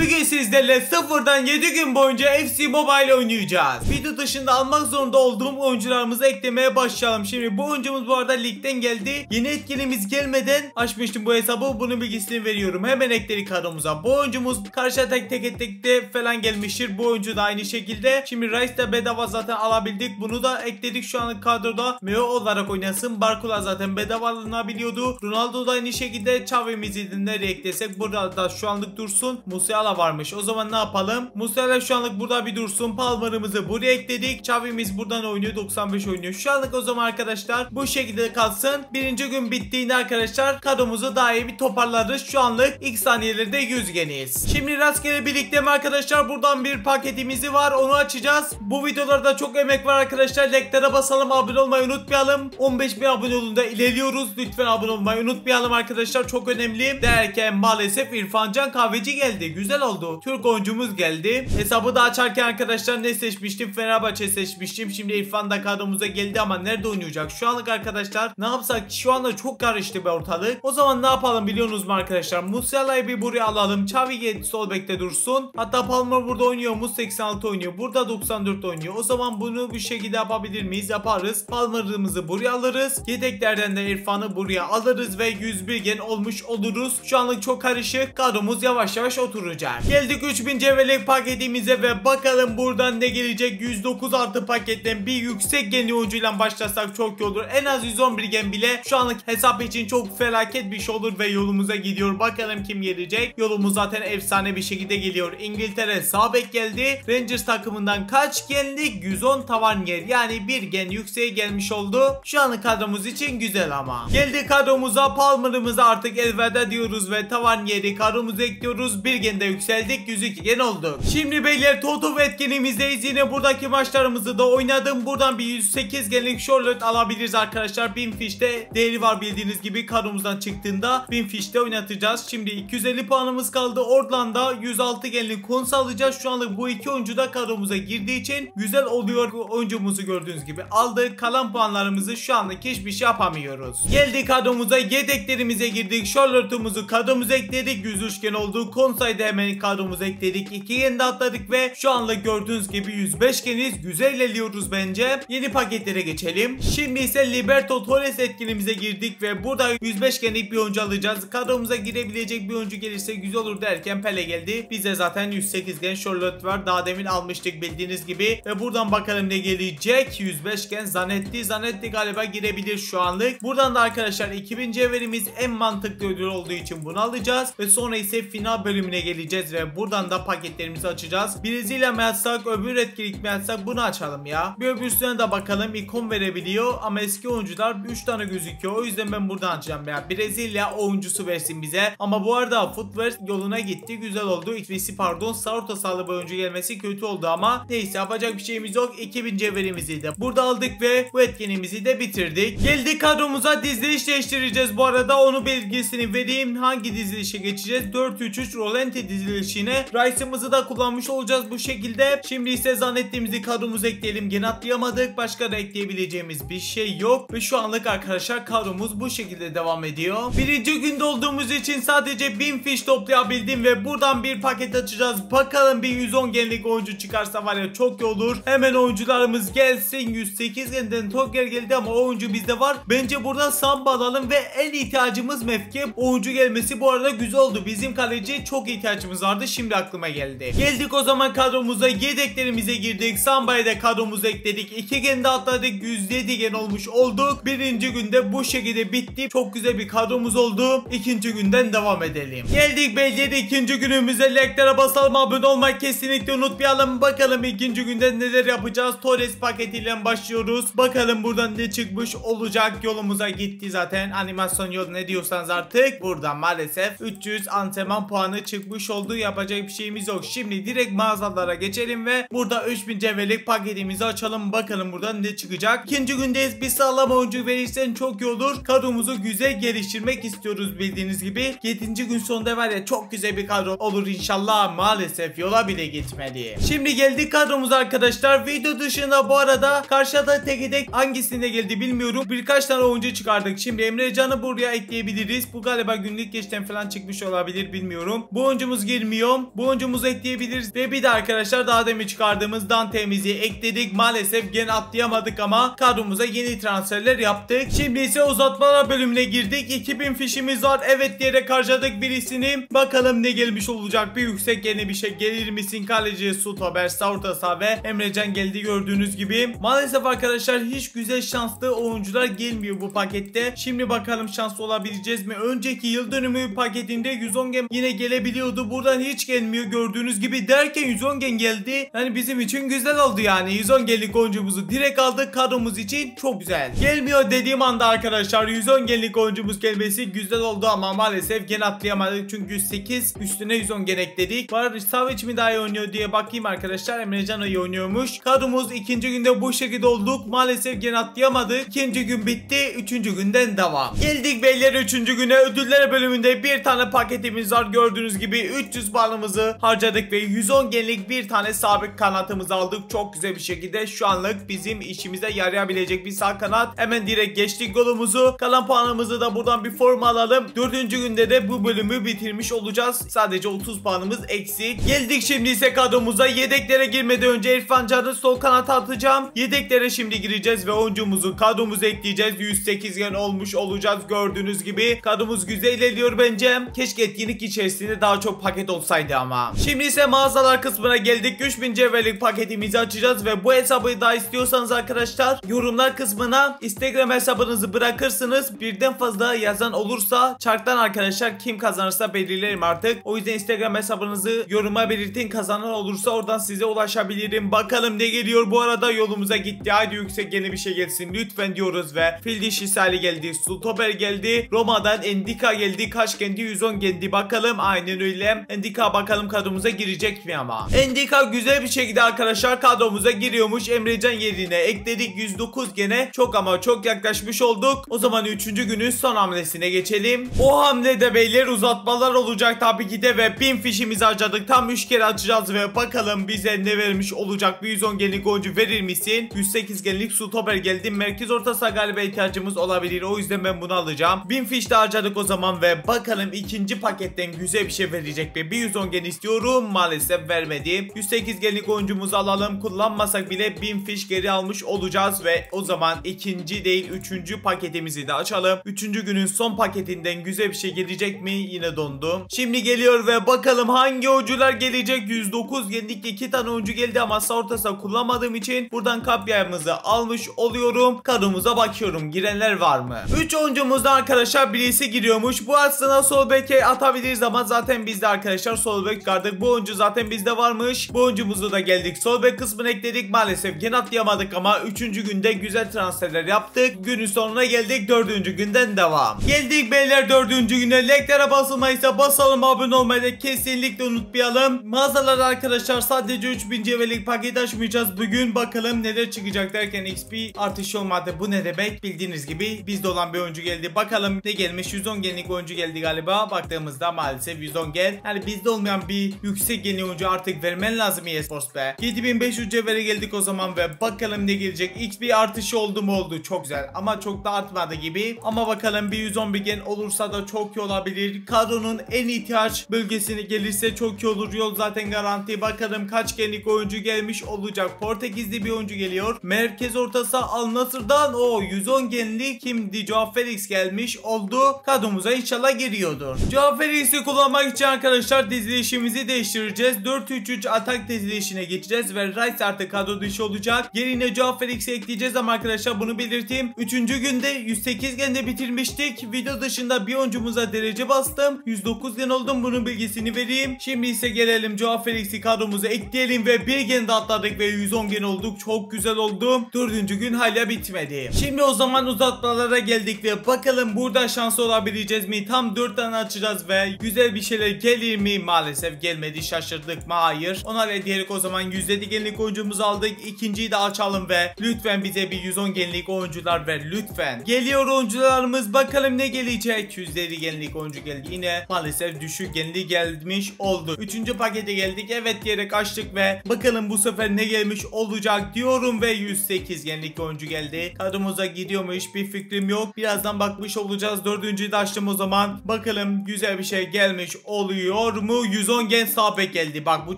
Bugün sizlerle sıfırdan 7 gün boyunca FC Mobile oynayacağız. Video dışında almak zorunda olduğum oyuncularımızı eklemeye başlayalım. Şimdi bu oyuncumuz bu arada ligden geldi. Yeni etkinliğimiz gelmeden açmıştım bu hesabı. Bunun bilgisini veriyorum. Hemen ekledik kadromuza. Bu oyuncumuz karşı tekte falan gelmiştir. Bu oyuncu da aynı şekilde. Şimdi Rice de bedava zaten alabildik. Bunu da ekledik şu anlık kadroda. Meo olarak oynasın. Barcola zaten bedava alınabiliyordu. Ronaldo da aynı şekilde. Xavi'mizi nereye eklesek burada da şu anlık dursun. Musiala varmış. O zaman ne yapalım? Musiala şu anlık burada bir dursun. Palmer'ımızı buraya ekledik. Xavi'miz buradan oynuyor. 95 oynuyor. Şu anlık o zaman arkadaşlar bu şekilde kalsın. Birinci gün bittiğinde arkadaşlar kadromuzu daha iyi bir toparlarız. Şu anlık ilk saniyelerde 100 geniyiz. Şimdi rastgele birlikte mi arkadaşlar? Buradan bir paketimizi var. Onu açacağız. Bu videolarda çok emek var arkadaşlar. Like'lara basalım. Abone olmayı unutmayalım. 15.000 abone yolunda ilerliyoruz. Lütfen abone olmayı unutmayalım arkadaşlar. Çok önemli. Derken maalesef İrfancan Kahveci geldi. Güzel oldu. Türk oyuncumuz geldi. Hesabı da açarken arkadaşlar ne seçmiştim? Fenerbahçe seçmiştim. Şimdi İrfan da kadromuza geldi ama nerede oynayacak? Şu anlık arkadaşlar ne yapsak? Şu anda çok karıştı be ortalık. O zaman ne yapalım biliyorsunuz mu arkadaşlar? Musiala'yı bir buraya alalım. Xavi sol bekte dursun. Hatta Palmer burada oynuyor. Mus 86 oynuyor. Burada 94 oynuyor. O zaman bunu bir şekilde yapabilir miyiz? Yaparız. Palmer'ımızı buraya alırız. Yedeklerden de İrfan'ı buraya alırız ve 101 gen olmuş oluruz. Şu anlık çok karışık. Kadromuz yavaş yavaş oturacak. Geldik 3000 cevherlik paketimize ve bakalım buradan ne gelecek. 109 artı paketten bir yüksek genli oyuncuyla başlasak çok iyi olur. En az 111 gen bile şu anlık hesap için çok felaket bir şey olur ve yolumuza gidiyor. Bakalım kim gelecek. Yolumuz zaten efsane bir şekilde geliyor. İngiltere sağ bek geldi. Rangers takımından kaç genlik? 110 tavan yer. Yani bir gen yükseğe gelmiş oldu. Şu anlık kadromuz için güzel ama. Geldik kadromuza. Palmer'ımıza artık elveda diyoruz ve tavan yeri kadromuzu ekliyoruz. Bir gen de yükseldik. 102 gen olduk. Şimdi beyler Toto etkinliğimizdeyiz. Yine buradaki maçlarımızı da oynadım. Buradan bir 108 genlik Charlotte alabiliriz arkadaşlar. 1000 fişte değeri var bildiğiniz gibi kadromuzdan çıktığında 1000 fişte oynatacağız. Şimdi 250 puanımız kaldı. Oradan da 106 genlik Kons alacağız. Şu anlık bu iki oyuncu da kadromuza girdiği için güzel oluyor. Oyuncumuzu gördüğünüz gibi aldık. Kalan puanlarımızı şu anlık hiçbir şey yapamıyoruz. Geldik kadromuza. Yedeklerimize girdik. Charlotte'umuzu kadromuza ekledik. 103 gen oldu. Konsa'yı da hemen kadromuza ekledik. 2 gen de atladık ve şu anlık gördüğünüz gibi 105 geniz. Güzel ilerliyoruz bence. Yeni paketlere geçelim. Şimdi ise Liberto Torres etkinliğimize girdik ve burada 105 genlik bir oyuncu alacağız. Kadromuza girebilecek bir oyuncu gelirse güzel olur derken Pele geldi. Bize zaten 108 gen Charlotte var. Daha demin almıştık bildiğiniz gibi. Ve buradan bakalım ne gelecek. 105 gen Zanetti galiba girebilir şu anlık. Buradan da arkadaşlar 2000 cevherimiz en mantıklı ödül olduğu için bunu alacağız. Ve sonra ise final bölümüne geleceğiz ve buradan da paketlerimizi açacağız. Brezilya mı açsak, öbür etkinlik mi açsak, bunu açalım ya. Bir öbürsüne de bakalım, ikon verebiliyor ama eski oyuncular 3 tane gözüküyor. O yüzden ben buradan açacağım ya. Brezilya oyuncusu versin bize. Ama bu arada Footwear yoluna gitti. Güzel oldu. İkisi pardon. Sağ orta sahalı bir oyuncu gelmesi kötü oldu ama neyse yapacak bir şeyimiz yok. 2000 cevherimizi de burada aldık ve bu etkinliğimizi de bitirdik. Geldik kadromuza, diziliş değiştireceğiz. Bu arada onu bilgisini vereyim. Hangi dizilişe geçeceğiz? 4-3-3 Rolante dizilişine. Rice'ımızı da kullanmış olacağız bu şekilde. Şimdi ise zannettiğimizi kadromuza ekleyelim. Gene atlayamadık. Başka da ekleyebileceğimiz bir şey yok. Ve şu anlık arkadaşlar kadromuz bu şekilde devam ediyor. Birinci günde olduğumuz için sadece 1000 fiş toplayabildim ve buradan bir paket açacağız. Bakalım bir 110 genlik oyuncu çıkarsa var ya çok iyi olur. Hemen oyuncularımız gelsin. 108 genden Togger geldi ama oyuncu bizde var. Bence burada Samba alalım ve en ihtiyacımız mevki oyuncu gelmesi. Bu arada güzel oldu. Bizim kaleci çok ihtiyacımız vardı. Şimdi aklıma geldi. Geldik o zaman kadromuza. Yedeklerimize girdik. Samba'yı da kadromuza ekledik. 2 gen de atladık. 107 gen olmuş olduk. Birinci günde bu şekilde bitti. Çok güzel bir kadromuz oldu. İkinci günden devam edelim. Geldik belki ikinci günümüze. Like'lara basalım. Abone olmayı kesinlikle unutmayalım. Bakalım ikinci günde neler yapacağız. Torres paketiyle başlıyoruz. Bakalım buradan ne çıkmış olacak. Yolumuza gitti zaten. Animasyon yolu ne diyorsanız artık. Buradan maalesef 300 antrenman puanı çıkmış oldu. Yapacak bir şeyimiz yok. Şimdi direkt mağazalara geçelim ve burada 3000 cevherlik paketimizi açalım. Bakalım buradan ne çıkacak. İkinci gündeyiz. Bir sağlam oyuncu verirsen çok iyi olur. Kadromuzu güzel geliştirmek istiyoruz bildiğiniz gibi. 7. gün sonunda var ya çok güzel bir kadro olur inşallah. Maalesef yola bile gitmedi. Şimdi geldik kadromuza arkadaşlar. Video dışında bu arada karşıda tek hangisinde geldi bilmiyorum. Birkaç tane oyuncu çıkardık. Şimdi Emre Can'ı buraya ekleyebiliriz. Bu galiba günlük geçten falan çıkmış olabilir bilmiyorum. Bu oyuncumuz girmiyor. Bu oyuncumuzu ekleyebiliriz. Ve bir de arkadaşlar daha demin çıkardığımız Dante'mizi ekledik. Maalesef gene atlayamadık ama kadromuza yeni transferler yaptık. Şimdi ise uzatmalar bölümüne girdik. 2000 fişimiz var. Evet diyerek harcadık birisini. Bakalım ne gelmiş olacak. Bir yüksek yeni bir şey gelir misin? Kaleci Stoper, orta saha ve Emrecan geldi gördüğünüz gibi. Maalesef arkadaşlar hiç güzel şanslı oyuncular gelmiyor bu pakette. Şimdi bakalım şanslı olabileceğiz mi? Önceki yıl dönümü paketinde 110 gen yine gelebiliyordu. Buradan hiç gelmiyor gördüğünüz gibi derken 110 gen geldi. Yani bizim için güzel oldu yani. 110 genlik oyuncumuzu direkt aldık. Kadromuz için çok güzel. Gelmiyor dediğim anda arkadaşlar 110 genlik oyuncumuz gelmesi güzel oldu ama maalesef gen atlayamadık. Çünkü 8 üstüne 110 gen ekledik. Var Savic mi daha iyi oynuyor diye bakayım arkadaşlar. Emrecan iyi oynuyormuş. Kadromuz ikinci günde bu şekilde olduk. Maalesef gen atlayamadık. İkinci gün bitti. Üçüncü günden devam. Geldik beyler üçüncü güne. Ödüller bölümünde bir tane paketimiz var. Gördüğünüz gibi 300 puanımızı harcadık ve 110 genlik bir tane sabit kanatımızı aldık. Çok güzel bir şekilde şu anlık bizim işimize yarayabilecek bir sağ kanat. Hemen direkt geçtik golümüzü. Kalan puanımızı da buradan bir forma alalım. Dördüncü günde de bu bölümü bitirmiş olacağız. Sadece 30 puanımız eksik. Geldik şimdi ise kadromuza. Yedeklere girmeden önce İrfan Can'ı sol kanata atacağım. Yedeklere şimdi gireceğiz ve oyuncumuzu kadromuza ekleyeceğiz. 108 gen olmuş olacağız gördüğünüz gibi. Kadromuz güzel ilerliyor bence. Keşke etkinlik içerisinde daha çok paket olsaydı ama. Şimdi ise mağazalar kısmına geldik. 3000 cevherlik paketimizi açacağız ve bu hesabı daha istiyorsanız arkadaşlar yorumlar kısmına Instagram hesabınızı bırakırsınız. Birden fazla yazan olursa çarktan arkadaşlar kim kazanırsa belirlerim artık. O yüzden Instagram hesabınızı yoruma belirtin. Kazanan olursa oradan size ulaşabilirim. Bakalım ne geliyor. Bu arada yolumuza gitti. Haydi yüksek yeni bir şey gelsin lütfen diyoruz ve fil dişi Salih geldi. Stoper geldi. Roma'dan Endika geldi. Kaç geldi? 110 geldi. Bakalım aynen öyle. Endika bakalım kadromuza girecek mi ama. Endika güzel bir şekilde arkadaşlar kadromuza giriyormuş. Emrecan yerine ekledik. 109 gene. Çok ama çok yaklaşmış olduk. O zaman 3. günün son hamlesine geçelim. O hamlede beyler uzatmalar olacak tabii ki de ve 1000 fişimizi harcadık. Tam 3 kere açacağız ve bakalım bize ne vermiş olacak. Bir 110 genlik oyuncu verir misin? 108 genlik stoper geldi. Merkez orta saha galiba ihtiyacımız olabilir. O yüzden ben bunu alacağım. 1000 fiş de harcadık o zaman ve bakalım ikinci paketten güzel bir şey verecek mi? Bir 110 gen istiyorum. Maalesef vermedi. 108 genlik oyuncumuzu alalım. Kullanmasak bile 1000 fiş geri almış olacağız ve o zaman ikinci değil 3. paketimizi de açalım. 3. günün son paketinden güzel bir şey gelecek mi? Yine dondu. Şimdi geliyor ve bakalım hangi oyuncular gelecek? 109 genlik 2 tane oyuncu geldi ama sağ orta saha kullanmadığım için buradan kapyamızı almış oluyorum. Kadromuza bakıyorum. Girenler var mı? 3 oyuncumuzda arkadaşlar birisi giriyormuş. Bu aslında sol beke atabiliriz ama zaten bizde arkadaşlar sol bek gardık. Bu oyuncu zaten bizde varmış. Bu oyuncumuzu da geldik. Sol bek kısmını ekledik. Maalesef gene atlayamadık ama 3. günde güzel transferler yaptık. Günün sonuna geldik. 4. günden devam. Geldik beyler 4. güne. Likelere basılmaysa basalım. Abone olmayı da kesinlikle unutmayalım. Mağazalar arkadaşlar sadece 3000 cevherlik paket açmayacağız bugün. Bakalım neler çıkacak derken XP artışı olmadı. Bu ne demek? Bildiğiniz gibi bizde olan bir oyuncu geldi. Bakalım ne gelmiş? 110 genlik oyuncu geldi galiba. Baktığımızda maalesef 110 gen. Yani bizde olmayan bir yüksek genlik oyuncu artık vermen lazım eSports be. 7500 cevhere geldik o zaman ve bakalım ne gelecek? XP artışı oldu mu oldu? Çok güzel ama çok da artmadı gibi. Ama bakalım bir 111 gen olursa da çok iyi olabilir. Kadronun en ihtiyaç bölgesine gelirse çok iyi olur. Yol zaten garanti. Bakalım kaç genlik oyuncu gelmiş olacak. Portekizli bir oyuncu geliyor. Merkez orta saha Al Nassr'dan o 110 genlik kimdi? Joao Felix gelmiş oldu. Kadromuza inşallah giriyordur. Joao Felix'i kullanmak için arkadaşlar dizilişimizi değiştireceğiz. 4-3-3 atak dizilişine geçeceğiz ve Rice artık kadro dışı olacak. Yerine Joao Felix'i ekleyeceğiz ama arkadaşlar bunu belirteyim. 3. günde 108 gende bitirmiştik. Video dışında bir oyuncumuza derece bastım. 109 gen oldum. Bunun bilgisini vereyim. Şimdi ise gelelim Joao Felix'i kadromuza ekleyelim ve bir gen de atladık ve 110 gen olduk. Çok güzel oldu. 4. gün hala bitmedi. Şimdi o zaman uzatmalara geldik ve bakalım burada şans olabileceğiz mi? Tam 4 tane açacağız ve güzel bir şeyler gelir mi? Maalesef gelmedi. Şaşırdık mı? Hayır. Ona diyerek o zaman 107 genlik oyuncumuzu aldık. İkinciyi de açalım ve lütfen bize bir 110 genlik oyuncular ver lütfen. Geliyor oyuncularımız. Bakalım ne gelecek? 107 genlik oyuncu geldi. Yine maalesef düşük genli gelmiş oldu. 3. pakete geldik. Evet diyerek açtık ve bakalım bu sefer ne gelmiş olacak diyorum ve 108 genlik oyuncu geldi. Kadromuza gidiyormuş. Bir fikrim yok. Birazdan bakmış olacağız. 4. de açtım o zaman. Bakalım güzel bir şey gelmiş oluyor geliyor mu? 110 gen sağ bek geldi. Bak bu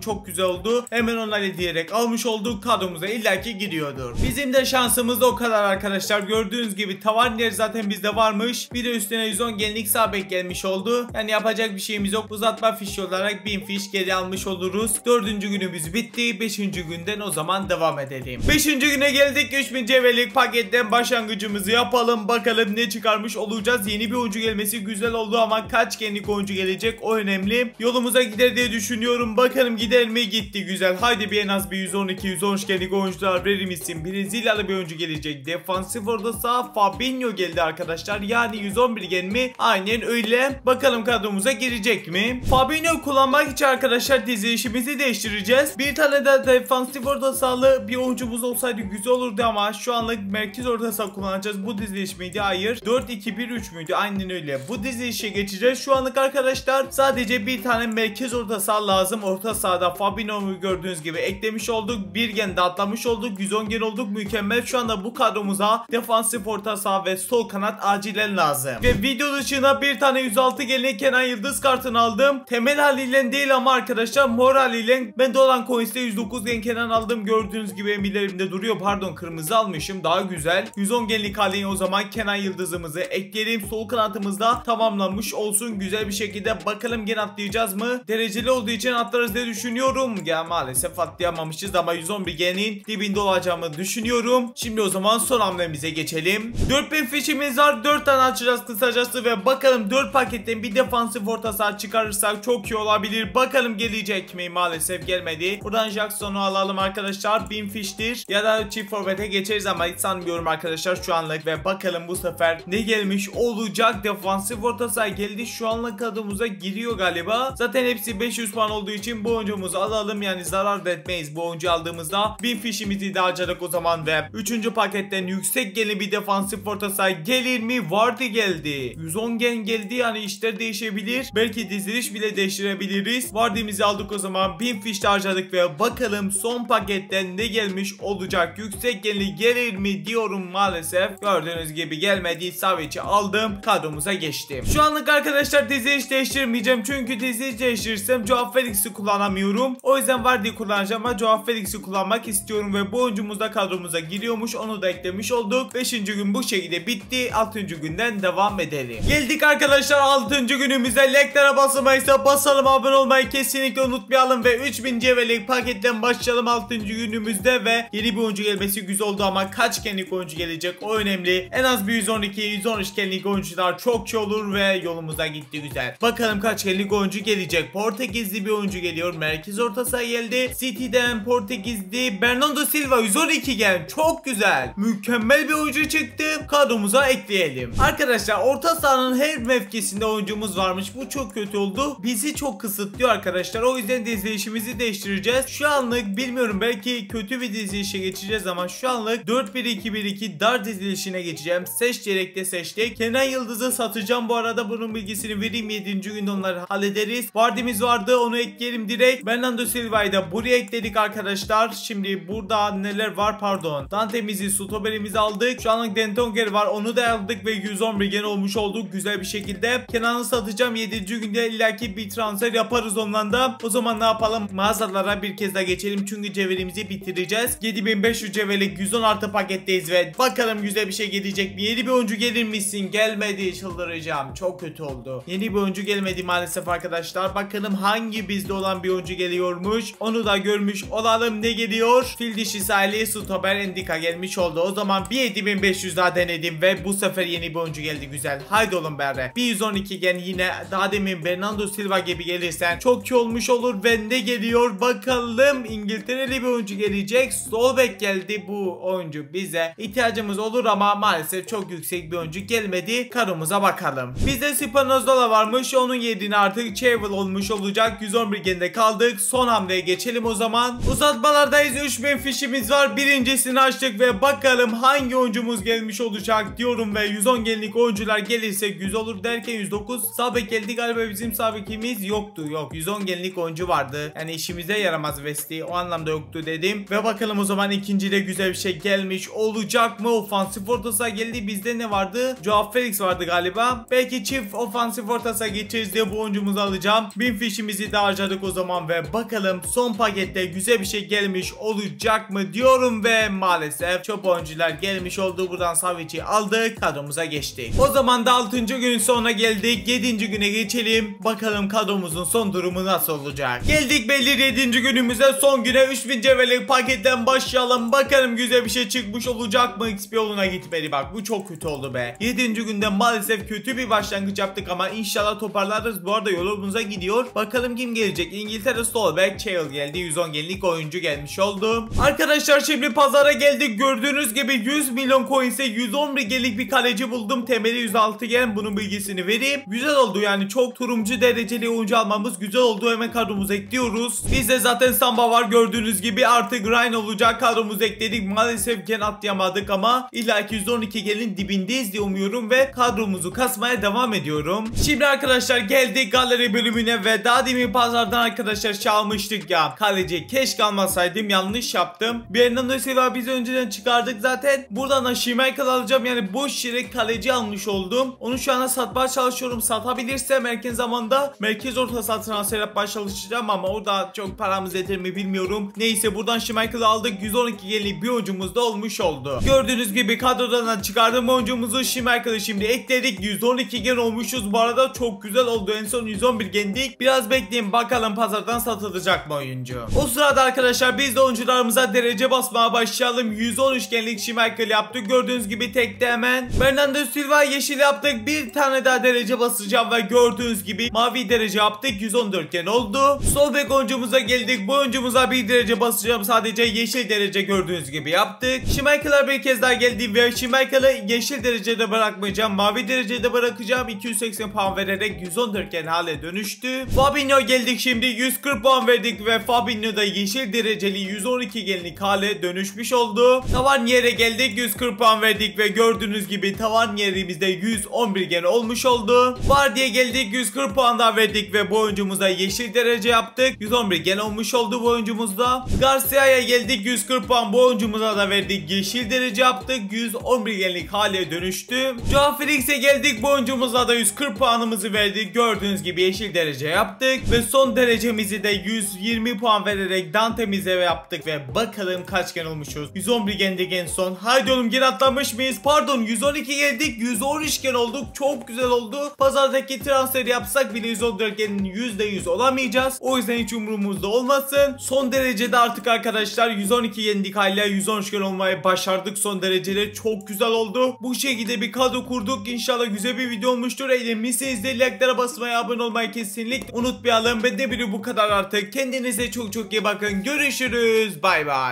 çok güzel oldu. Hemen onları diyerek almış olduk. Kadromuza illaki giriyordur. Bizim de şansımız o kadar arkadaşlar. Gördüğünüz gibi Tavernier zaten bizde varmış. Bir de üstüne 110 genlik sağ bek gelmiş oldu. Yani yapacak bir şeyimiz yok. Uzatma fişi olarak 1000 fiş geri almış oluruz. 4. günümüz bitti. 5. günden o zaman devam edelim. 5. güne geldik. 3000 cevherlik paketten başlangıcımızı yapalım. Bakalım ne çıkarmış olacağız. Yeni bir oyuncu gelmesi güzel oldu ama kaç genlik oyuncu gelecek o önemli. Yolumuza gider diye düşünüyorum. Bakalım gider mi? Gitti, güzel. Haydi bir en az bir 112-113 genlik oyuncular verir misin? Brezilyalı bir oyuncu gelecek. Defansif orada sağ Fabinho geldi arkadaşlar. Yani 111 gen mi? Aynen öyle. Bakalım kadromuza girecek mi? Fabinho kullanmak için arkadaşlar dizilişimizi değiştireceğiz. Bir tane de defansif orta sahalı bir oyuncumuz olsaydı güzel olurdu ama şu anlık merkez orta saha kullanacağız. Bu diziliş miydi? Hayır. 4-2-1-3 müydü? Aynen öyle. Bu dizilişe geçeceğiz. Şu anlık arkadaşlar sadece bir tane merkez orta saha lazım. Orta sahada Fabinho'yu gördüğünüz gibi eklemiş olduk. Bir gen de atlamış olduk. 110 gen olduk. Mükemmel. Şu anda bu kadromuza defansif orta saha ve sol kanat acilen lazım. Ve video dışına bir tane 106 genlik Kenan Yıldız kartını aldım. Temel haliyle değil ama arkadaşlar mor haliyle. Ben Dolan Coins'te 109 gen Kenan aldım. Gördüğünüz gibi emirlerimde duruyor. Pardon, kırmızı almışım. Daha güzel. 110 genlik haliyle o zaman Kenan Yıldız'ımızı ekleyelim. Sol kanatımızda tamamlanmış olsun. Güzel bir şekilde bakalım gen atlayacağız mı? Dereceli olduğu için atlarız diye düşünüyorum. Ya maalesef atlayamamışız ama 111 genin dibinde olacağımı düşünüyorum. Şimdi o zaman son hamlemize geçelim. 4000 fişimiz var. 4 tane açacağız kısacası ve bakalım 4 paketten bir defansif orta saha çıkarırsak çok iyi olabilir. Bakalım gelecek mi? Maalesef gelmedi. Buradan Jackson'u alalım arkadaşlar. 1000 fiştir. Ya da çift forvete geçeriz ama hiç sanmıyorum arkadaşlar şu anlık ve bakalım bu sefer ne gelmiş olacak. Defansif orta saha geldi. Şu anlık kadromuza giriyor galiba. Zaten hepsi 500 puan olduğu için bu oyuncumuzu alalım. Yani zarar da etmeyiz bu oyuncu aldığımızda. 1000 fişimizi de harcadık o zaman ve 3. paketten yüksek genli bir defansif orta saha gelir mi? Vardı geldi. 110 gen geldi, yani işler değişebilir. Belki diziliş bile değiştirebiliriz. Vardy'mizi aldık o zaman. 1000 fiş harcadık ve bakalım son paketten ne gelmiş olacak. Yüksek genli gelir mi diyorum maalesef. Gördüğünüz gibi gelmedi. Savic'i aldım. Kadromuza geçtim. Şu anlık arkadaşlar diziliş değiştirmeyeceğim. Çünkü diziliş değiştirirsem Joao Felix'i kullanamıyorum. O yüzden Vardy'yi kullanacağım ama Joao Felix'i kullanmak istiyorum ve bu oyuncumuz da kadromuza giriyormuş. Onu da eklemiş olduk. 5. gün bu şekilde bitti. 6. günden devam edelim. Geldik arkadaşlar 6. günümüze. Like'lara basılmaysa basalım, abone olmayı kesinlikle unutmayalım ve 3000 cevherlik paketten başlayalım 6. günümüzde ve yeni bir oyuncu gelmesi güzel oldu ama kaç genlik oyuncu gelecek o önemli. En az bir 112-113 genlik oyuncular çok olur ve yolumuza gitti güzel. Bakalım kaç genlik oyuncu gelecek. Portekizli bir oyuncu geliyor. Merkez orta saha geldi. City'den Portekizli Bernardo Silva 112 gen. Çok güzel. Mükemmel bir oyuncu çıktı. Kadromuza ekleyelim. Arkadaşlar orta sahanın her mevkisinde oyuncumuz varmış. Bu çok kötü oldu. Bizi çok kısıtlıyor arkadaşlar. O yüzden dizilişimizi değiştireceğiz. Şu anlık bilmiyorum, belki kötü bir dizilişe geçeceğiz ama şu anlık 4-1-2-1-2 dar dizilişine geçeceğim. Seç diyerek de seçtik. Kenan Yıldız'ı satacağım. Bu arada bunun bilgisini vereyim. 7. günde onları hallederiz. Vardy'miz vardı. Onu ekleyelim direkt. Bernardo Silva'yı da buraya ekledik arkadaşlar. Şimdi burada neler var? Pardon. Dante'mizi, stoperimizi aldık. Şu anlık Dentonger var. Onu da aldık ve 111 gen olmuş olduk. Güzel bir şekilde. Kenan'ı satacağım. 7. günde illaki bir transfer yaparız ondan da. O zaman ne yapalım? Mağazalara bir kez daha geçelim. Çünkü cevherimizi bitireceğiz. 7500 cevherlik 110 artı paketteyiz ve bakalım güzel bir şey gelecek mi? Yeni bir oyuncu gelir misin? Gelmedi. Çıldıracağım. Çok kötü oldu. Yeni bir oyuncu gelmedi maalesef arkadaşlar. Bakalım hangi bizde olan bir oyuncu geliyormuş. Onu da görmüş olalım. Ne geliyor? Fil dişi sahili stoper Endika gelmiş oldu. O zaman bir 7500 daha denedim ve bu sefer yeni bir oyuncu geldi güzel. Haydi oğlum bere. Bir 112 gen yine daha demin Bernardo Silva gibi gelirsen çok iyi olmuş olur ve ne geliyor? Bakalım İngiltereli bir oyuncu gelecek. Sol bek geldi. Bu oyuncu bize ihtiyacımız olur ama maalesef çok yüksek bir oyuncu gelmedi. Kadromuza bakalım. Bizde Spinazzola varmış. Onun yerine artık Chilwell olmuş olacak. 111 gende kaldık. Son hamleye geçelim o zaman. Uzatmalardayız. 3000 fişimiz var. Birincisini açtık ve bakalım hangi oyuncumuz gelmiş olacak diyorum ve 110 genlik oyuncular gelirse güzel olur derken 109 sağ bek geldi. Galiba bizim sağ bekimiz yoktu. Yok, 110 genlik oyuncu vardı. Yani işimize yaramaz West'i. O anlamda yoktu dedim. Ve bakalım o zaman ikincide güzel bir şey gelmiş olacak mı? Ofansif orta saha geldi. Bizde ne vardı? Joao Felix vardı galiba. Belki çift ofansif orta saha geçeriz diye bu oyuncumuzu alacağım. 1000 fişimizi de harcadık o zaman ve bakalım son pakette güzel bir şey gelmiş olacak mı diyorum ve maalesef çöp oyuncular gelmiş oldu. Buradan Savic'i aldık. Kadromuza geçtik. O zaman da 6. günün sonuna geldik. 7. güne geçelim. Bakalım kadromuzun son durumu nasıl olacak. Geldik belli 7. günümüze, son güne 3000 cevherlik paketten başlayalım. Bakalım güzel bir şey çıkmış olacak mı? XP yoluna gitmedi bak. Bu çok kötü oldu be. 7. günde maalesef kötü bir başlangıç yaptık ama inşallah toparlarız. Bu arada yolumuza gidiyor. Bakalım kim gelecek? İngiltere Stolberg Chale geldi. 110 genlik oyuncu gelmiş oldu. Arkadaşlar şimdi pazara geldik. Gördüğünüz gibi 100 milyon coins'e 111 genlik bir kaleci buldum. Temeli 106 gen. Bunun bilgisini vereyim. Güzel oldu yani. Çok turuncu dereceli oyuncu almamız güzel oldu. Hemen kadromuza ekliyoruz. Bizde zaten Samba var. Gördüğünüz gibi artık Ryan olacak. Kadromuza ekledik. Maalesef gen atlayamadık ama illa ki 112 genin dibindeyiz diye umuyorum ve kadromuzu kasmaya devam ediyorum. Şimdi arkadaşlar geldik galeri bölümüne ve daha demin pazardan arkadaşlar çalmıştık ya. Kaleci keşke almasaydım, yanlış yaptım. Bernardo Silva biz önceden çıkardık zaten. Buradan da Schmeichel alacağım, yani boş yere kaleci almış oldum. Onu şu anda satmaya çalışıyorum. Satabilirsem erken zamanda merkez orta saha transfer yapmaya çalışacağım ama orada çok paramız yeter mi bilmiyorum. Neyse buradan Schmeichel'ı aldık. 112 genlik bir oyuncumuz da olmuş oldu. Gördüğünüz gibi kadrodan çıkardığım oyuncumuzu Schmeichel'ı şimdi ekledik. 112 gen olmuşuz. Bu arada çok güzel oldu. En son 111 gendik. Biraz bekleyin bakalım pazardan satılacak mı oyuncu. O sırada arkadaşlar biz de oyuncularımıza derece basmaya başlayalım. 113 genlik Schmeichel yaptık. Gördüğünüz gibi tekte hemen. Bernardo Silva yeşil yaptık. Bir tane daha derece basacağım ve gördüğünüz gibi mavi derece yaptık. 114 gen oldu. Sol bek oyuncumuza geldik. Bu oyuncumuza bir derece basacağım. Sadece yeşil derece gördüğünüz gibi yaptık. Schmeichel'a bir kez daha geldi ve Schmeichel'ı yeşil derecede bırakmayacağım. Mavi derecede bırakacağım. 280 puan vererek 114 gen hale dönüştü. Fabinho geldik şimdi. 140 puan verdik ve Fabinho da yeşil dereceli 112 genlik hale dönüşmüş oldu. Taverniere geldik. 140 puan verdik ve gördüğünüz gibi Taverniere'imizde 111 gen olmuş oldu. Vardy'ye geldik. 140 puan daha verdik ve bu oyuncumuza yeşil derece yaptık. 111 gen olmuş oldu bu oyuncumuzda. Garcia'ya geldik. 140 puan bu oyuncumuza da verdik. Yeşil derece yaptık. 111 genlik hale dönüştü. Joao Felix'e geldik. Bu oyuncumuza da 140 puanımızı verdik. Gördüğünüz gibi yeşil derece yaptık. Ve son derecemizi de 120 puan vererek Dante'mize yaptık ve bakalım kaç gen olmuşuz. 111 gendik en son. Haydi oğlum, gen atlamış mıyız? Pardon, 112 geldik. 113 gen olduk. Çok güzel oldu. Pazardaki transferi yapsak bile 114 genin %100 olamayacağız. O yüzden hiç umurumuzda olmasın. Son derecede artık arkadaşlar 112 yendik hala 113 gen olmayı başardık. Son derecede çok güzel oldu. Bu şekilde bir kadro kurduk. İnşallah güzel bir video olmuştur. Eğlenmişseniz de like'lara basmayı, abone olmayı kesinlikle unutmayalım. Ben de biri bu kadar artık. Kendinize çok çok iyi bakın. Görüşürüz. Bay bay.